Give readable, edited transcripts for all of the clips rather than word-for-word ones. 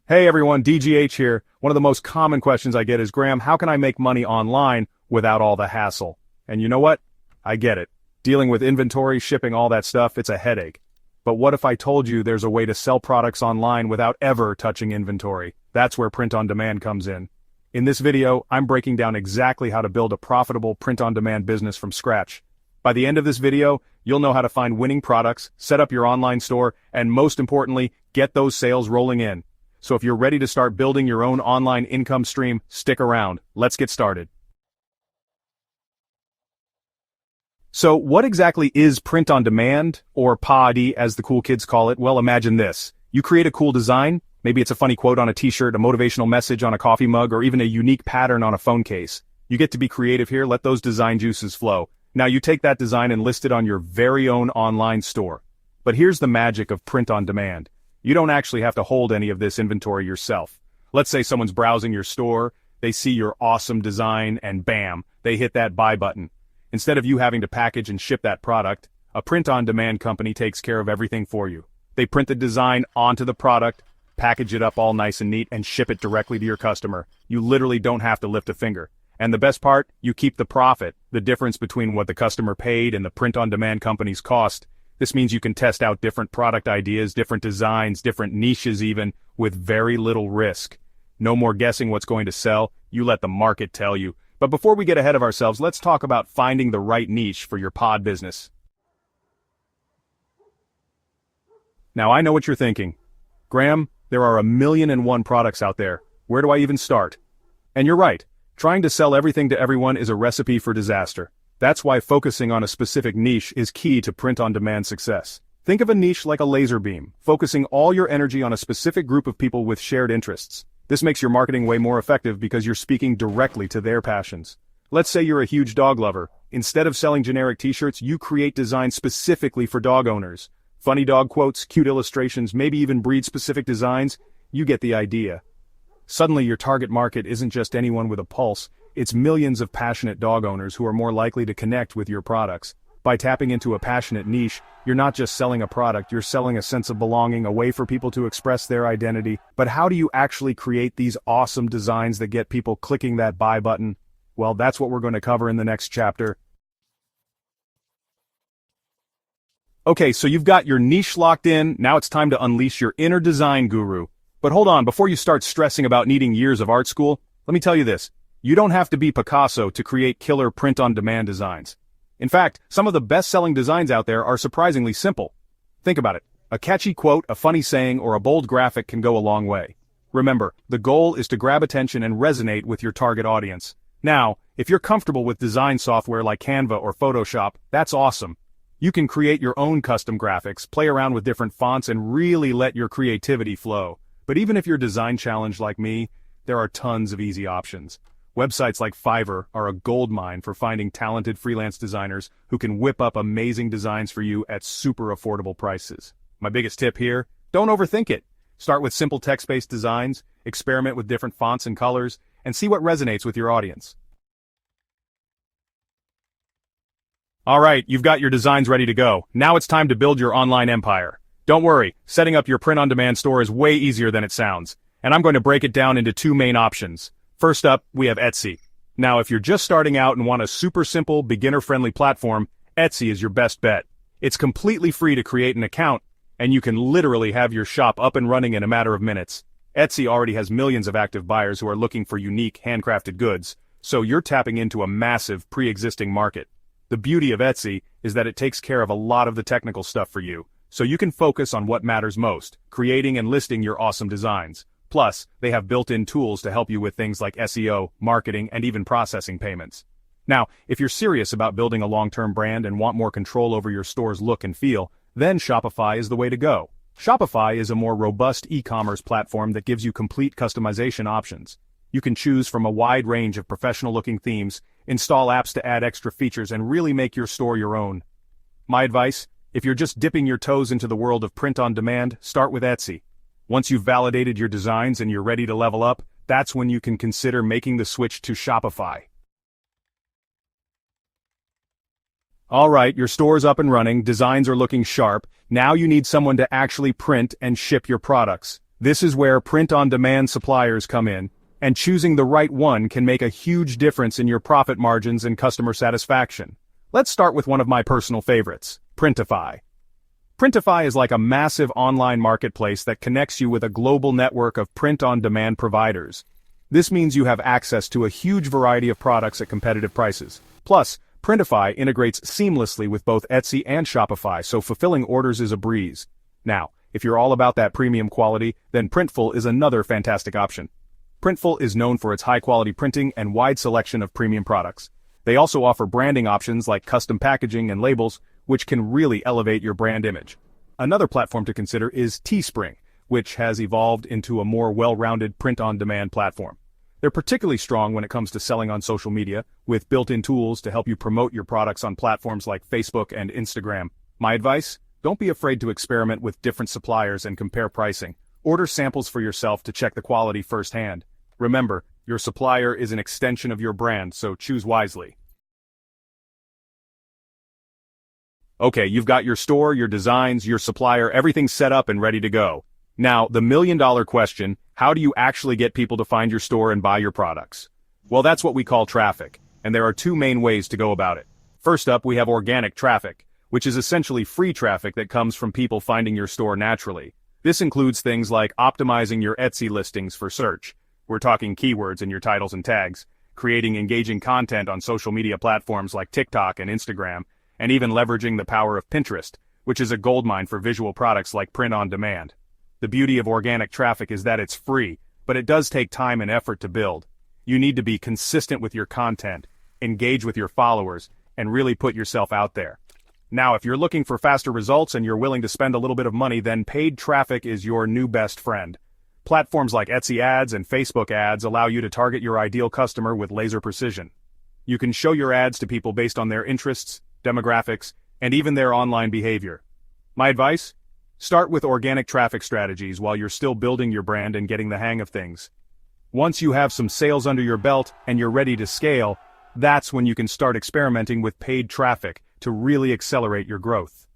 Hey everyone, DGH here. One of the most common questions I get is, Graham, how can I make money online without all the hassle? And you know what? I get it. Dealing with inventory, shipping, all that stuff, it's a headache. But what if I told you there's a way to sell products online without ever touching inventory? That's where print on demand comes in. In this video, I'm breaking down exactly how to build a profitable print-on-demand business from scratch. By the end of this video, you'll know how to find winning products, set up your online store, and most importantly, get those sales rolling in. So if you're ready to start building your own online income stream, stick around. Let's get started. So what exactly is print-on-demand, or POD as the cool kids call it? Well, imagine this. You create a cool design. Maybe it's a funny quote on a t-shirt, a motivational message on a coffee mug, or even a unique pattern on a phone case. You get to be creative here, let those design juices flow. Now you take that design and list it on your very own online store. But here's the magic of print on demand. You don't actually have to hold any of this inventory yourself. Let's say someone's browsing your store, they see your awesome design, and bam, they hit that buy button. Instead of you having to package and ship that product, a print-on-demand company takes care of everything for you. They print the design onto the product, package it up all nice and neat, and ship it directly to your customer. You literally don't have to lift a finger. And the best part, you keep the profit, the difference between what the customer paid and the print-on-demand company's cost. This means you can test out different product ideas, different designs, different niches even, with very little risk. No more guessing what's going to sell, you let the market tell you. But before we get ahead of ourselves, let's talk about finding the right niche for your pod business. Now I know what you're thinking. Graham, there are 1,000,001 products out there. Where do I even start? And you're right. Trying to sell everything to everyone is a recipe for disaster. That's why focusing on a specific niche is key to print-on-demand success. Think of a niche like a laser beam, focusing all your energy on a specific group of people with shared interests. This makes your marketing way more effective because you're speaking directly to their passions. Let's say you're a huge dog lover. Instead of selling generic t-shirts, you create designs specifically for dog owners. Funny dog quotes, cute illustrations, maybe even breed-specific designs. You get the idea. Suddenly your target market isn't just anyone with a pulse, it's millions of passionate dog owners who are more likely to connect with your products. By tapping into a passionate niche, you're not just selling a product, you're selling a sense of belonging, a way for people to express their identity. But how do you actually create these awesome designs that get people clicking that buy button? Well, that's what we're going to cover in the next chapter. Okay, so you've got your niche locked in, now it's time to unleash your inner design guru. But hold on, before you start stressing about needing years of art school, let me tell you this. You don't have to be Picasso to create killer print-on-demand designs. In fact, some of the best-selling designs out there are surprisingly simple. Think about it. A catchy quote, a funny saying, or a bold graphic can go a long way. Remember, the goal is to grab attention and resonate with your target audience. Now, if you're comfortable with design software like Canva or Photoshop, that's awesome. You can create your own custom graphics, play around with different fonts, and really let your creativity flow. But even if you're design challenged like me, there are tons of easy options. Websites like Fiverr are a goldmine for finding talented freelance designers who can whip up amazing designs for you at super affordable prices. My biggest tip here, don't overthink it. Start with simple text-based designs, experiment with different fonts and colors, and see what resonates with your audience. Alright, you've got your designs ready to go. Now it's time to build your online empire. Don't worry, setting up your print-on-demand store is way easier than it sounds. And I'm going to break it down into two main options. First up, we have Etsy. Now, if you're just starting out and want a super simple, beginner-friendly platform, Etsy is your best bet. It's completely free to create an account, and you can literally have your shop up and running in a matter of minutes. Etsy already has millions of active buyers who are looking for unique, handcrafted goods, so you're tapping into a massive, pre-existing market. The beauty of Etsy is that it takes care of a lot of the technical stuff for you, so you can focus on what matters most, creating and listing your awesome designs. Plus, they have built-in tools to help you with things like SEO, marketing, and even processing payments. Now, if you're serious about building a long-term brand and want more control over your store's look and feel, then Shopify is the way to go. Shopify is a more robust e-commerce platform that gives you complete customization options. You can choose from a wide range of professional-looking themes, install apps to add extra features, and really make your store your own. My advice, if you're just dipping your toes into the world of print-on-demand, start with Etsy. Once you've validated your designs and you're ready to level up, that's when you can consider making the switch to Shopify. Alright, your store's up and running, designs are looking sharp, now you need someone to actually print and ship your products. This is where print-on-demand suppliers come in, and choosing the right one can make a huge difference in your profit margins and customer satisfaction. Let's start with one of my personal favorites, Printify. Printify is like a massive online marketplace that connects you with a global network of print-on-demand providers. This means you have access to a huge variety of products at competitive prices. Plus, Printify integrates seamlessly with both Etsy and Shopify, so fulfilling orders is a breeze. Now, if you're all about that premium quality, then Printful is another fantastic option. Printful is known for its high-quality printing and wide selection of premium products. They also offer branding options like custom packaging and labels, which can really elevate your brand image. Another platform to consider is Teespring, which has evolved into a more well-rounded print-on-demand platform. They're particularly strong when it comes to selling on social media, with built-in tools to help you promote your products on platforms like Facebook and Instagram. My advice? Don't be afraid to experiment with different suppliers and compare pricing. Order samples for yourself to check the quality firsthand. Remember, your supplier is an extension of your brand, so choose wisely. Okay, you've got your store, your designs, your supplier, everything set up and ready to go. Now, the million-dollar question, how do you actually get people to find your store and buy your products? Well, that's what we call traffic, and there are two main ways to go about it. First up, we have organic traffic, which is essentially free traffic that comes from people finding your store naturally. This includes things like optimizing your Etsy listings for search. We're talking keywords in your titles and tags, creating engaging content on social media platforms like TikTok and Instagram, and even leveraging the power of Pinterest, which is a goldmine for visual products like print-on-demand. The beauty of organic traffic is that it's free, but it does take time and effort to build. You need to be consistent with your content, engage with your followers, and really put yourself out there. Now, if you're looking for faster results and you're willing to spend a little bit of money, then paid traffic is your new best friend. Platforms like Etsy Ads and Facebook Ads allow you to target your ideal customer with laser precision. You can show your ads to people based on their interests, demographics, and even their online behavior. My advice? Start with organic traffic strategies while you're still building your brand and getting the hang of things. Once you have some sales under your belt and you're ready to scale, that's when you can start experimenting with paid traffic to really accelerate your growth.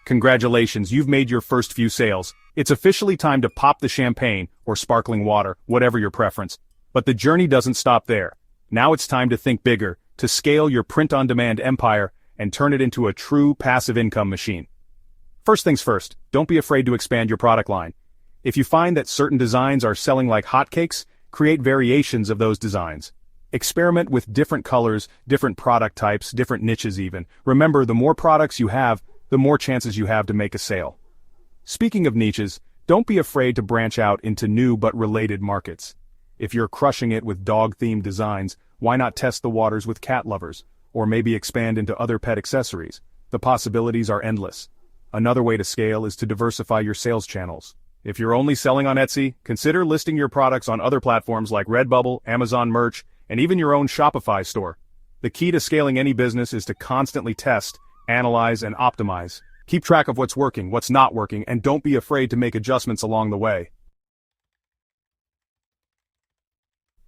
Congratulations, you've made your first few sales. It's officially time to pop the champagne or sparkling water, whatever your preference. But the journey doesn't stop there. Now it's time to think bigger, to scale your print-on-demand empire and turn it into a true passive income machine. First things first, don't be afraid to expand your product line. If you find that certain designs are selling like hotcakes, create variations of those designs. Experiment with different colors, different product types, different niches even. Remember, the more products you have, the more chances you have to make a sale. Speaking of niches, don't be afraid to branch out into new but related markets. If you're crushing it with dog-themed designs, why not test the waters with cat lovers, or maybe expand into other pet accessories? The possibilities are endless. Another way to scale is to diversify your sales channels. If you're only selling on Etsy, consider listing your products on other platforms like Redbubble, Amazon Merch, and even your own Shopify store. The key to scaling any business is to constantly test, analyze, and optimize. Keep track of what's working, what's not working, and don't be afraid to make adjustments along the way.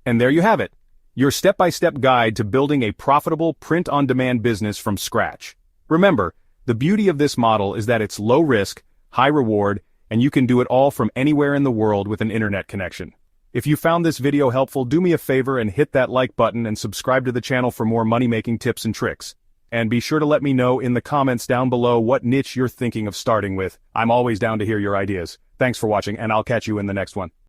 And there you have it, your step-by-step guide to building a profitable print-on-demand business from scratch. Remember, the beauty of this model is that it's low risk, high reward, and you can do it all from anywhere in the world with an internet connection. If you found this video helpful, do me a favor and hit that like button and subscribe to the channel for more money-making tips and tricks. And be sure to let me know in the comments down below what niche you're thinking of starting with. I'm always down to hear your ideas. Thanks for watching, and I'll catch you in the next one.